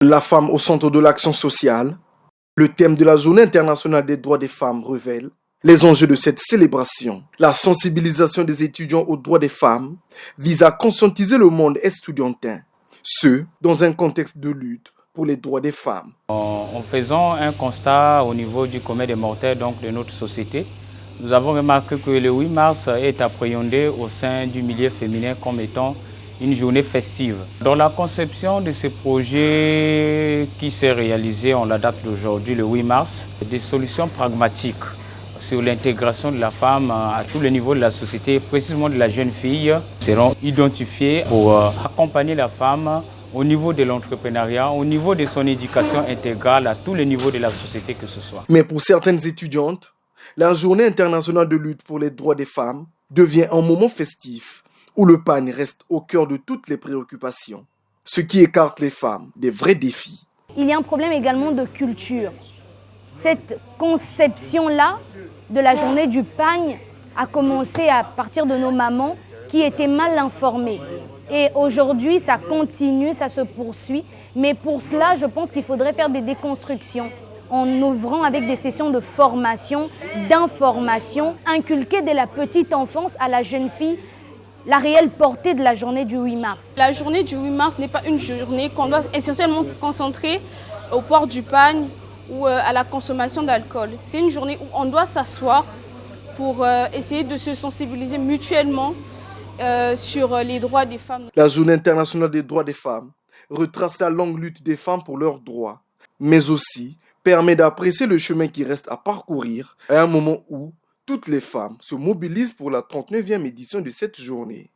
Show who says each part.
Speaker 1: La femme au centre de l'action sociale, le thème de la Journée internationale des droits des femmes révèle les enjeux de cette célébration. La sensibilisation des étudiants aux droits des femmes vise à conscientiser le monde estudiantin, ce, dans un contexte de lutte pour les droits des femmes.
Speaker 2: En faisant un constat au niveau du commun des mortels donc de notre société, nous avons remarqué que le 8 mars est appréhendé au sein du milieu féminin comme étant une journée festive. Dans la conception de ce projet qui s'est réalisé en la date d'aujourd'hui, le 8 mars, des solutions pragmatiques sur l'intégration de la femme à tous les niveaux de la société, précisément de la jeune fille, seront identifiées pour accompagner la femme au niveau de l'entrepreneuriat, au niveau de son éducation intégrale à tous les niveaux de la société que ce soit.
Speaker 1: Mais pour certaines étudiantes, la Journée internationale de lutte pour les droits des femmes devient un moment festif où le pagne reste au cœur de toutes les préoccupations, ce qui écarte les femmes des vrais défis.
Speaker 3: Il y a un problème également de culture. Cette conception-là de la journée du pagne a commencé à partir de nos mamans qui étaient mal informées. Et aujourd'hui, ça continue, ça se poursuit. Mais pour cela, je pense qu'il faudrait faire des déconstructions en ouvrant avec des sessions de formation, d'information, inculquer dès la petite enfance à la jeune fille la réelle portée de la journée du 8 mars.
Speaker 4: La journée du 8 mars n'est pas une journée qu'on doit essentiellement concentrer au port du pagne ou à la consommation d'alcool. C'est une journée où on doit s'asseoir pour essayer de se sensibiliser mutuellement sur les droits des femmes.
Speaker 1: La Journée internationale des droits des femmes retrace la longue lutte des femmes pour leurs droits, mais aussi permet d'apprécier le chemin qui reste à parcourir à un moment où toutes les femmes se mobilisent pour la 39e édition de cette journée.